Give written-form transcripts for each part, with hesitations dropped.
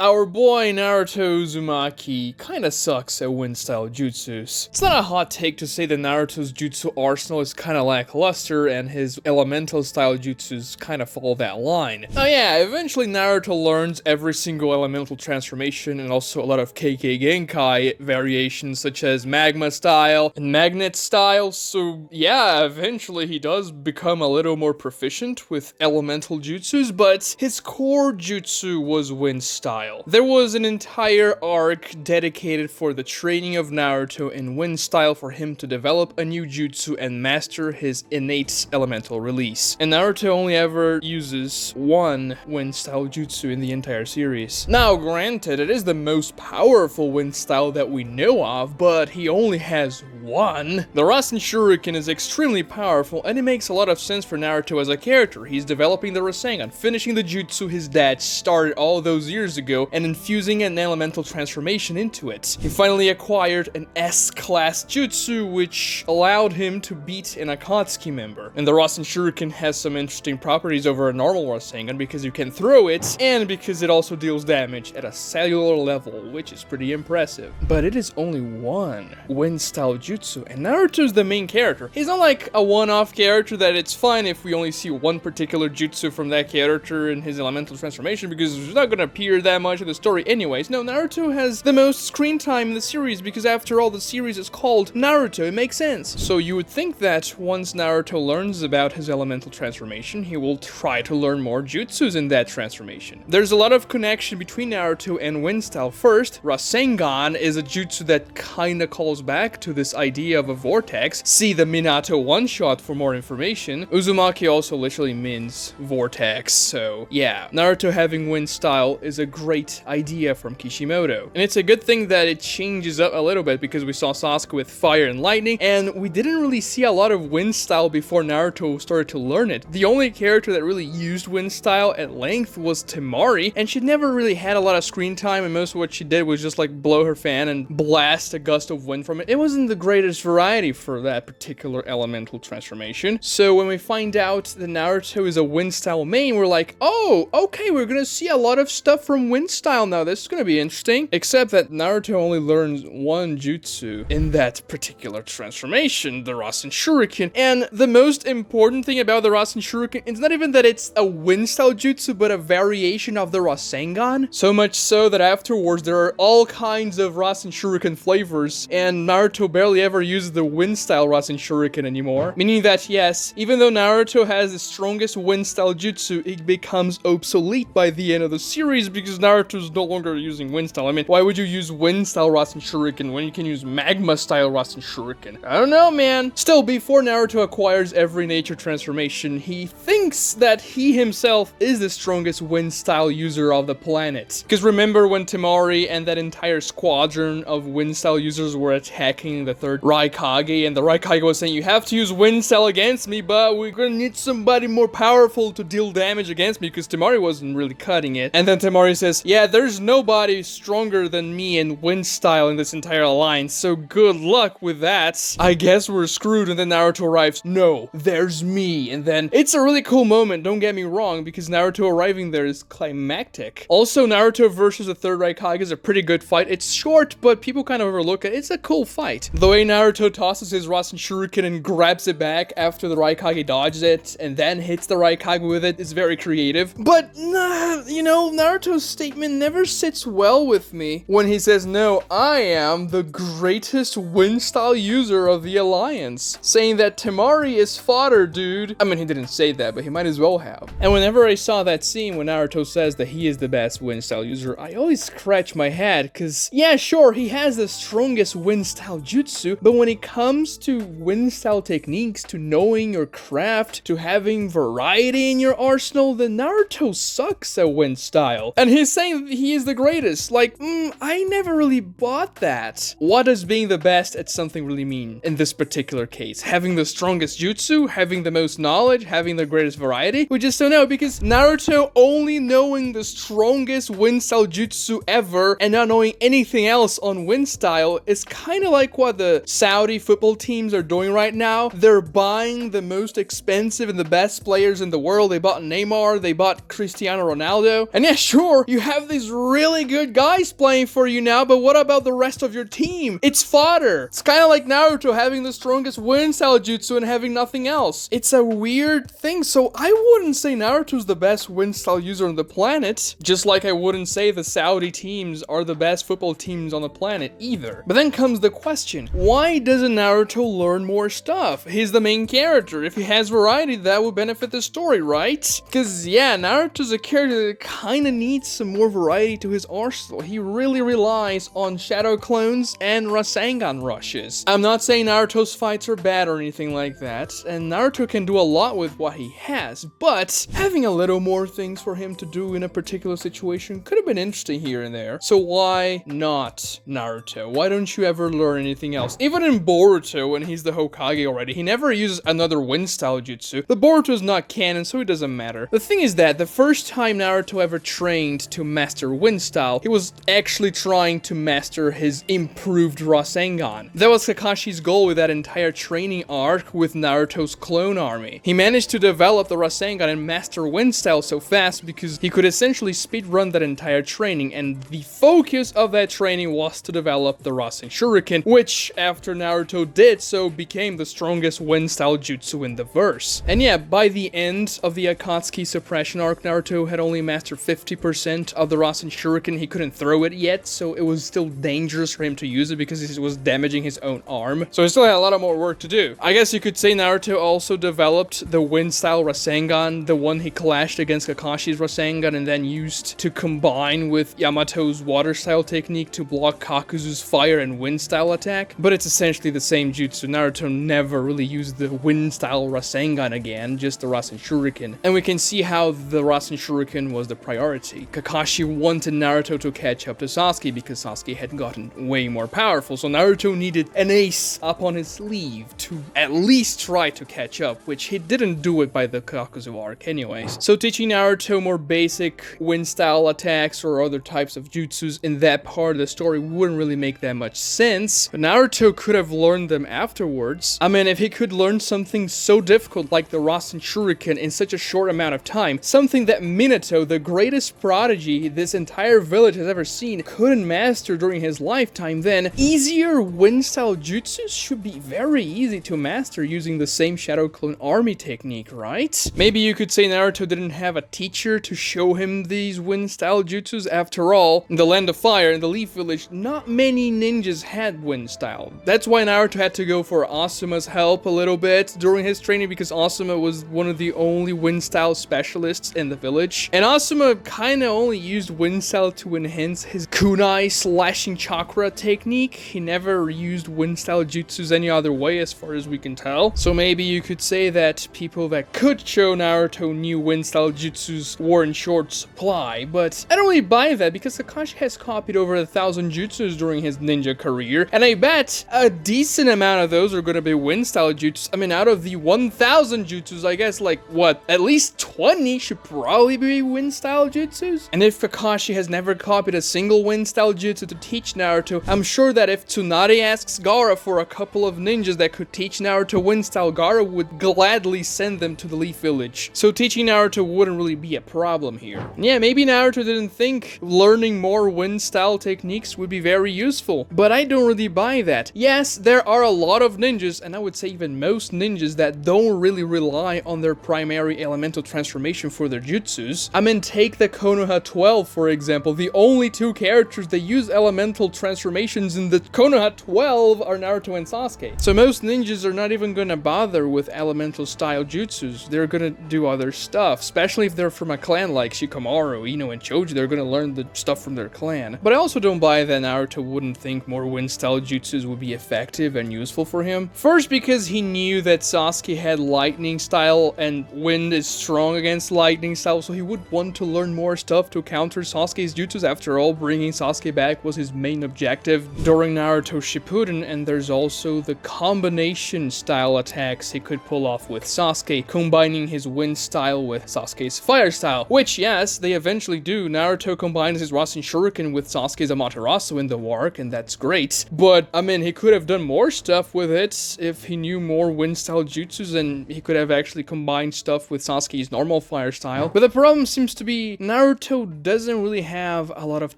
our boy Naruto Uzumaki kinda sucks at Wind Style Jutsus. It's not a hot take to say that Naruto's jutsu arsenal is kinda lackluster and his elemental style jutsus kinda follow that line. Now yeah, eventually Naruto learns every single elemental transformation and also a lot of KK Genkai variations such as Magma style and Magnet style, so yeah, eventually he does become a little more proficient with elemental jutsus, but his core jutsu was Wind Style. There was an entire arc dedicated for the training of Naruto in Wind Style for him to develop a new jutsu and master his innate elemental release. And Naruto only ever uses one Wind Style jutsu in the entire series. Now granted, it is the most powerful Wind Style that we know of, but he only has one. The Rasenshuriken is extremely powerful and it makes a lot of sense for Naruto as a character. He's developing the Rasengan, finishing the jutsu his dad started all those years ago and infusing an elemental transformation into it. He finally acquired an S-class jutsu which allowed him to beat an Akatsuki member. And the Rasenshuriken has some interesting properties over a normal Rasengan because you can throw it and because it also deals damage at a cellular level, which is pretty impressive. But it is only one Wind Style jutsu and Naruto's the main character. He's not like a one-off character that it's fine if we only see one particular jutsu from that character in his elemental transformation because it's not gonna appear that much in the story anyways. No, Naruto has the most screen time in the series because after all the series is called Naruto, it makes sense. So you would think that once Naruto learns about his elemental transformation, he will try to learn more jutsus in that transformation. There's a lot of connection between Naruto and Wind Style. First, Rasengan is a jutsu that kinda calls back to this idea of a vortex. See the Minato one-shot for more information. Uzumaki also literally means vortex, so yeah. Naruto having Wind Style is a great idea from Kishimoto. And it's a good thing that it changes up a little bit because we saw Sasuke with fire and lightning, and we didn't really see a lot of Wind Style before Naruto started to learn it. The only character that really used Wind Style at length was Temari, and she never really had a lot of screen time, and most of what she did was just like blow her fan and blast a gust of wind from it. It wasn't the greatest variety for that particular elemental transformation. So when we find out that Naruto is a Wind Style main, we're like, oh, okay, we're gonna see a lot of stuff from Wind Style now. This is gonna be interesting. Except that Naruto only learns one jutsu in that particular transformation, the Rasenshuriken. And the most important thing about the Rasenshuriken is not even that it's a Wind Style jutsu, but a variation of the Rasengan. So much so that afterwards there are all kinds of Rasenshuriken flavors, and Naruto barely ever uses the Wind Style Rasenshuriken anymore. Meaning that yes, even though Naruto has the strongest Wind Style jutsu, it becomes obsolete by the end of the series because Naruto's no longer using Wind Style. I mean, why would you use Wind Style Rasenshuriken when you can use Magma Style Rasenshuriken? I don't know, man. Still, before Naruto acquires every nature transformation, he thinks that he himself is the strongest Wind Style user of the planet. Because remember when Temari and that entire squadron of Wind Style users were attacking the third Raikage, and the Raikage was saying, you have to use Wind Style against me, but we're gonna need somebody more powerful to deal damage against me because Temari wasn't really cutting it. And then Temari says, yeah, there's nobody stronger than me in Wind Style in this entire alliance, so good luck with that. I guess we're screwed. And then Naruto arrives, no, there's me. And then it's a really cool moment, don't get me wrong, because Naruto arriving there is climactic. Also, Naruto versus the third Raikage is a pretty good fight. It's short, but people kind of overlook it. It's a cool fight. The way Naruto tosses his Rasenshuriken and grabs it back after the Raikage dodges it and then hits the Raikage with it is very creative. But, you know, Naruto's statement never sits well with me when he says, no, I am the greatest Wind Style user of the Alliance. Saying that Temari is fodder, dude. I mean, he didn't say that, but he might as well have. And whenever I saw that scene when Naruto says that he is the best Wind Style user, I always scratch my head, cause yeah, sure, he has the strongest Wind Style jutsu, but when it comes to Wind Style techniques, to knowing your craft, to having variety in your arsenal, then Naruto sucks at Wind Style. And he's saying that he is the greatest. Like, I never really bought that. What does being the best at something really mean in this particular case? Having the strongest jutsu? Having the most knowledge? Having the greatest variety? We just don't know, because Naruto only knowing the strongest Wind Style jutsu ever and not knowing anything else on Wind Style is kind of like what the Saudi football teams are doing right now. They're buying the most expensive and the best players in the world. They bought Neymar, they bought Cristiano Ronaldo, and yeah, sure, you have these really good guys playing for you now, but what about the rest of your team? It's fodder. It's kind of like Naruto having the strongest Wind Style Jutsu and having nothing else. It's a weird thing, so I wouldn't say Naruto's the best Wind Style user on the planet, just like I wouldn't say the Saudi teams are the best football teams on the planet either. But then comes the question, why doesn't Naruto learn more stuff? He's the main character. If he has variety, that would benefit the story, right? Because yeah, Naruto's a character that kind of needs some more variety to his arsenal. He really relies on shadow clones and Rasengan rushes. I'm not saying Naruto's fights are bad or anything like that, and Naruto can do a lot with what he has, but having a little more things for him to do in a particular situation could have been interesting here and there. So why not Naruto? Why don't you ever learn anything else? Even in Boruto, when he's the Hokage already, he never uses another Wind Style Jutsu. The Boruto is not canon, so it doesn't matter. The thing is that the first time Naruto ever trained to master Wind Style, he was actually trying to master his improved Rasengan. That was Kakashi's goal with that entire training arc with Naruto's clone army. He managed to develop the Rasengan and master Wind Style so fast because he could essentially speedrun that entire training, and the focus of that training was to develop the Rasenshuriken, which, after Naruto did so, became the strongest Wind Style Jutsu in the verse. And yeah, by the end of the Akatsuki suppression arc, Naruto had only mastered 50% of the Rasenshuriken. He couldn't throw it yet, so it was still dangerous for him to use it because he was damaging his own arm. So he still had a lot of more work to do. I guess you could say Naruto also developed the Wind Style Rasengan, the one he clashed against Kakashi's Rasengan and then used to combine with Yamato's Water Style technique to block Kakuzu's Fire and Wind Style attack. But it's essentially the same jutsu. Naruto never really used the Wind Style Rasengan again, just the Rasenshuriken. And we can see how the Rasenshuriken was the priority. Kakashi wanted Naruto to catch up to Sasuke because Sasuke had gotten way more powerful, so Naruto needed an ace up on his sleeve to at least try to catch up, which he didn't do it by the Kakuzu arc anyways. So teaching Naruto more basic Wind Style attacks or other types of jutsus in that part of the story wouldn't really make that much sense, but Naruto could have learned them afterwards. I mean, if he could learn something so difficult like the Rasenshuriken in such a short amount of time, something that Minato, the greatest prodigy this entire village has ever seen, couldn't master during his lifetime, then easier Wind Style jutsus should be very easy to master using the same Shadow Clone Army technique, right? Maybe you could say Naruto didn't have a teacher to show him these Wind Style jutsus. After all, in the Land of Fire, in the Leaf Village, not many ninjas had Wind Style. That's why Naruto had to go for Asuma's help a little bit during his training, because Asuma was one of the only Wind Style specialists in the village. And Asuma kinda only used Wind Style to enhance his kunai slashing chakra technique. He never used Wind Style jutsus any other way as far as we can tell. So maybe you could say that people that could show Naruto new Wind Style jutsus were in short supply, but I don't really buy that because Kakashi has copied over 1,000 jutsus during his ninja career, and I bet a decent amount of those are gonna be Wind Style jutsus. I mean, out of the 1,000 jutsus, I guess like, what, at least 20 should probably be Wind Style jutsus? And if Kakashi has never copied a single Wind Style jutsu to teach Naruto, I'm sure that if Tsunade asks Gaara for a couple of ninjas that could teach Naruto Wind Style, Gaara would gladly send them to the Leaf Village. So teaching Naruto wouldn't really be a problem here. And yeah, maybe Naruto didn't think learning more Wind Style techniques would be very useful, but I don't really buy that. Yes, there are a lot of ninjas, and I would say even most ninjas, that don't really rely on their primary elemental transformation for their jutsus. I mean, take the Konoha 12 for example. The only two characters that use elemental transformations in the Konoha 12 are Naruto and Sasuke. So most ninjas are not even gonna bother with elemental style jutsus. They're gonna do other stuff, especially if they're from a clan like Shikamaru, Ino, and Choji. They're gonna learn the stuff from their clan. But I also don't buy that Naruto wouldn't think more Wind Style jutsus would be effective and useful for him. First, because he knew that Sasuke had lightning style and wind is strong against lightning style, so he would want to learn more stuff to counter Sasuke's jutsus. After all, bringing Sasuke back was his main objective during Naruto Shippuden. And there's also the combination style attacks he could pull off with Sasuke, combining his Wind Style with Sasuke's Fire Style, which, yes, they eventually do. Naruto combines his Rasenshuriken with Sasuke's Amaterasu in the War Arc, and that's great. But, I mean, he could have done more stuff with it if he knew more Wind Style jutsus, and he could have actually combined stuff with Sasuke's normal Fire Style. But the problem seems to be Naruto Naruto doesn't really have a lot of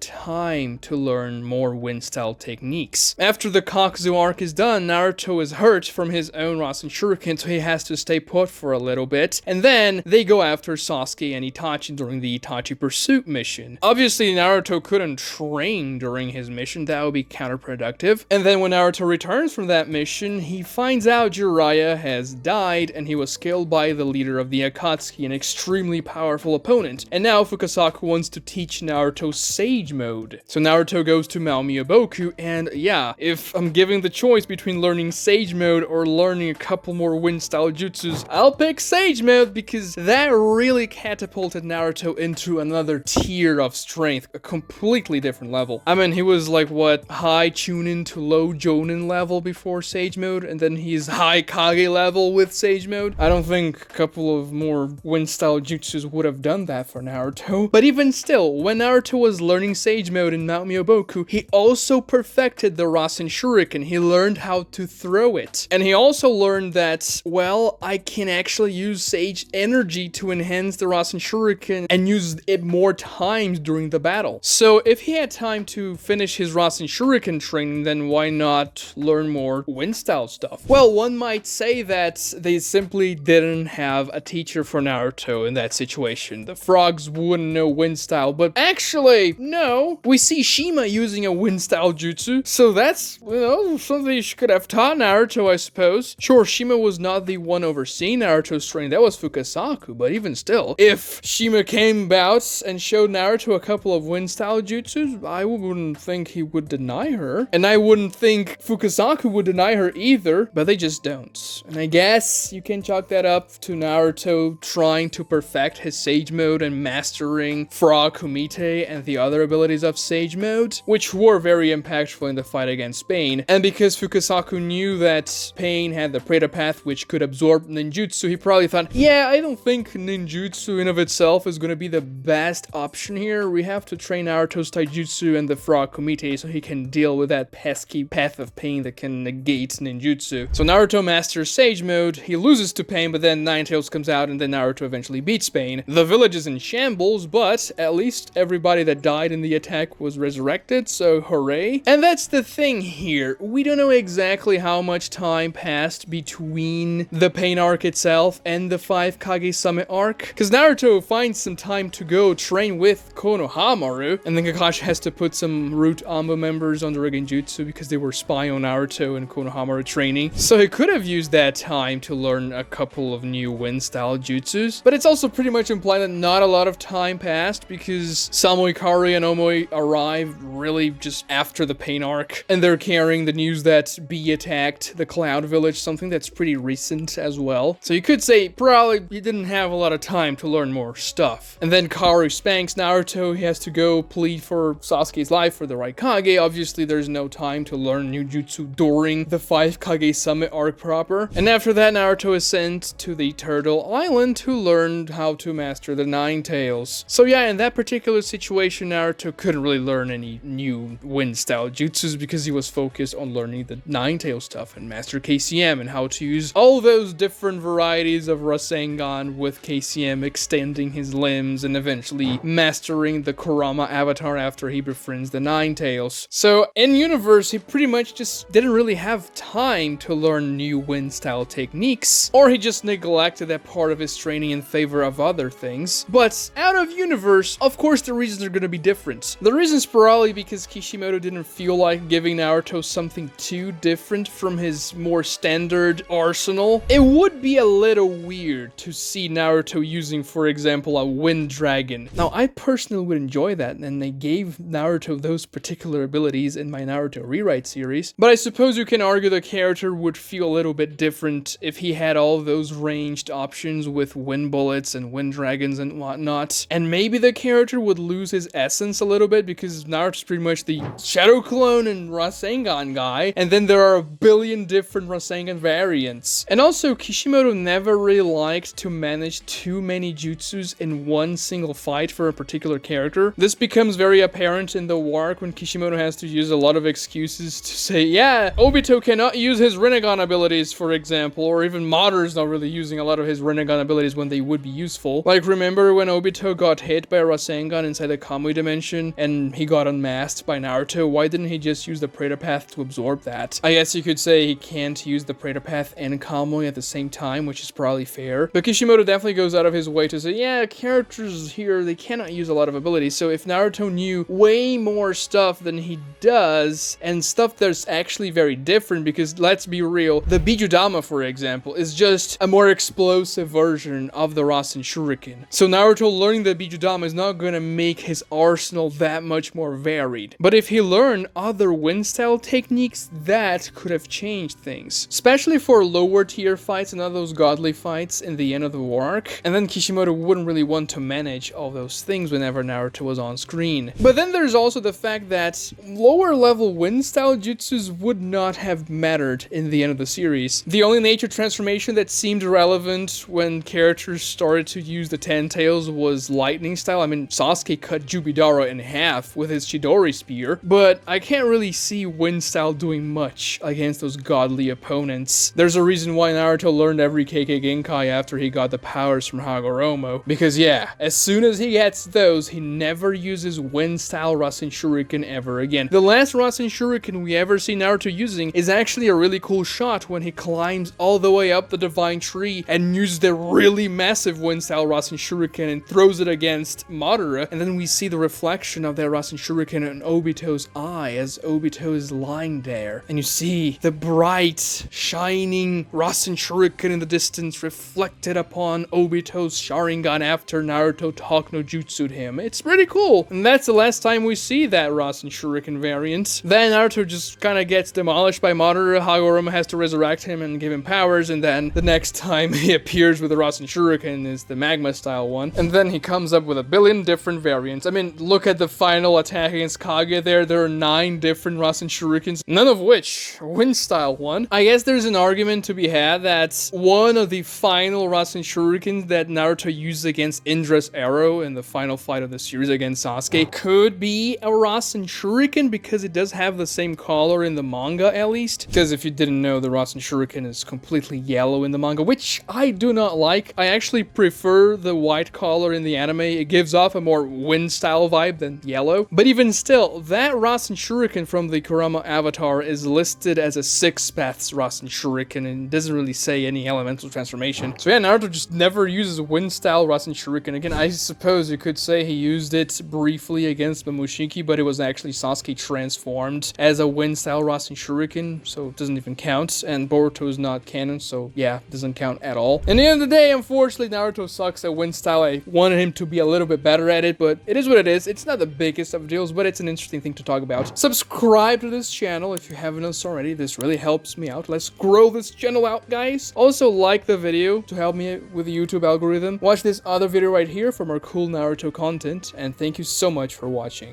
time to learn more wind style techniques. After the Kakuzu arc is done, Naruto is hurt from his own Rasenshuriken, so he has to stay put for a little bit, and then they go after Sasuke and Itachi during the Itachi Pursuit mission. Obviously, Naruto couldn't train during his mission, that would be counterproductive, and then when Naruto returns from that mission, he finds out Jiraiya has died, and he was killed by the leader of the Akatsuki, an extremely powerful opponent, and now Fukasaku wants to teach Naruto Sage Mode. So Naruto goes to Mount Miyaboku, and yeah, if I'm giving the choice between learning Sage Mode or learning a couple more Wind Style Jutsus, I'll pick Sage Mode because that really catapulted Naruto into another tier of strength, a completely different level. I mean, he was like, what, high Chunin to low Jonin level before Sage Mode, and then he's high Kage level with Sage Mode. I don't think a couple of more Wind Style Jutsus would have done that for Naruto. But even still, when Naruto was learning Sage Mode in Mount Miyaboku, he also perfected the Rasenshuriken. He learned how to throw it. And he also learned that, well, I can actually use Sage Energy to enhance the Rasenshuriken and use it more times during the battle. So if he had time to finish his Rasenshuriken training, then why not learn more Wind Style stuff? Well, one might say that they simply didn't have a teacher for Naruto in that situation. The frogs wouldn't know Wind Style, but actually, no. We see Shima using a Wind Style Jutsu, so that's, you know, something she could have taught Naruto, I suppose. Sure, Shima was not the one overseeing Naruto's training, that was Fukasaku, but even still, if Shima came about and showed Naruto a couple of Wind Style Jutsus, I wouldn't think he would deny her, and I wouldn't think Fukasaku would deny her either, but they just don't. And I guess you can chalk that up to Naruto trying to perfect his Sage Mode and mastering Frog Kumite and the other abilities of Sage Mode, which were very impactful in the fight against Pain. And because Fukasaku knew that Pain had the Preta Path which could absorb ninjutsu, he probably thought, yeah, I don't think ninjutsu in of itself is going to be the best option here. We have to train Naruto's Taijutsu and the Frog Kumite so he can deal with that pesky Path of Pain that can negate ninjutsu. So Naruto masters Sage Mode, he loses to Pain, but then Ninetales comes out and then Naruto eventually beats Pain. The village is in shambles, but at least everybody that died in the attack was resurrected, so hooray. And that's the thing here. We don't know exactly how much time passed between the Pain arc itself and the 5 Kage Summit arc, because Naruto finds some time to go train with Konohamaru, and then Kakashi has to put some Root Amba members on the Rasenjutsu because they were spying on Naruto and Konohamaru training. So he could have used that time to learn a couple of new Wind Style Jutsus, but it's also pretty much implied that not a lot of time passed because Samui Kari and Omoi arrived really just after the Pain arc, and they're carrying the news that B attacked the Cloud Village, something that's pretty recent as well. So you could say probably he didn't have a lot of time to learn more stuff. And then Karu spanks Naruto, he has to go plead for Sasuke's life for the Raikage. Obviously there's no time to learn new jutsu during the 5 Kage Summit arc proper. And after that, Naruto is sent to the Turtle Island to learn how to master the Nine Tails. So yeah, in that particular situation, Naruto couldn't really learn any new Wind Style Jutsus because he was focused on learning the Nine Tails stuff and master KCM and how to use all those different varieties of Rasengan with KCM extending his limbs and eventually mastering the Kurama avatar after he befriends the Nine Tails. So in universe, he pretty much just didn't really have time to learn new Wind Style techniques, or he just neglected that part of his training in favor of other things. But out of universe, of course the reasons are going to be different. The reasons probably because Kishimoto didn't feel like giving Naruto something too different from his more standard arsenal. It would be a little weird to see Naruto using, for example, a Wind Dragon. Now, I personally would enjoy that, and they gave Naruto those particular abilities in my Naruto Rewrite series. But I suppose you can argue the character would feel a little bit different if he had all those ranged options with Wind Bullets and Wind Dragons and whatnot. And maybe the character would lose his essence a little bit because Naruto's pretty much the Shadow Clone and Rasengan guy, and then there are a billion different Rasengan variants. And also, Kishimoto never really liked to manage too many jutsus in one single fight for a particular character. This becomes very apparent in the War Arc when Kishimoto has to use a lot of excuses to say, yeah, Obito cannot use his Rinnegan abilities, for example, or even Madara's not really using a lot of his Rinnegan abilities when they would be useful. Like, remember when Obito got hit by a Rasengan inside the Kamui dimension and he got unmasked by Naruto, why didn't he just use the Predator Path to absorb that? I guess you could say he can't use the Predator Path and Kamui at the same time, which is probably fair. But Kishimoto definitely goes out of his way to say, yeah, characters here, they cannot use a lot of abilities. So if Naruto knew way more stuff than he does, and stuff that's actually very different, because let's be real, the Bijudama, for example, is just a more explosive version of the Rasenshuriken. So Naruto learning the Bijudama is not gonna make his arsenal that much more varied. But if he learned other wind style techniques, that could have changed things. Especially for lower tier fights and other those godly fights in the end of the war arc. And then Kishimoto wouldn't really want to manage all those things whenever Naruto was on screen. But then there's also the fact that lower level wind style jutsus would not have mattered in the end of the series. The only nature transformation that seemed relevant when characters started to use the Ten Tails was lightning style. I mean, Sasuke cut Jubidaro in half with his Chidori spear, but I can't really see wind style doing much against those godly opponents. There's a reason why Naruto learned every KK Genkai after he got the powers from Hagoromo, because yeah, as soon as he gets those, he never uses wind style Rasenshuriken ever again. The last Rasenshuriken we ever see Naruto using is actually a really cool shot when he climbs all the way up the divine tree and uses the really massive wind style Rasenshuriken and throws it against Madara, and then we see the reflection of that Rasenshuriken in Obito's eye as Obito is lying there, and you see the bright, shining Rasenshuriken in the distance reflected upon Obito's Sharingan after Naruto talk no jutsu'd him. It's pretty cool, and that's the last time we see that Rasenshuriken variant. Then Naruto just kind of gets demolished by Madara, Hagoromo has to resurrect him and give him powers, and then the next time he appears with the Rasenshuriken is the magma style one, and then he comes up with a billion different variants. I mean, look at the final attack against Kage there are 9 different Rasenshurikens, none of which are wind style one. I guess there's an argument to be had that one of the final Rasenshurikens that Naruto used against Indra's arrow in the final fight of the series against Sasuke could be a Rasenshuriken because it does have the same color in the manga, at least. Because if you didn't know, the Rasenshuriken is completely yellow in the manga, which I do not like. I actually prefer the white color in the anime. It gives off a more wind style vibe than yellow. But even still, that Rasenshuriken from the Kurama avatar is listed as a 6 paths Rasenshuriken and doesn't really say any elemental transformation. So yeah, Naruto just never uses wind style Rasenshuriken again. I suppose you could say he used it briefly against Momoshiki, but it was actually Sasuke transformed as a wind style Rasenshuriken, so it doesn't even count. And Boruto is not canon, so yeah, doesn't count at all. In the end of the day, unfortunately, Naruto sucks at wind style. I wanted him to be a little bit better at it, but it is what it is. It's not the biggest of deals, but it's an interesting thing to talk about. Subscribe to this channel if you haven't already. This really helps me out. Let's grow this channel out, guys. Also, like the video to help me with the YouTube algorithm. Watch this other video right here for more cool Naruto content, and thank you so much for watching.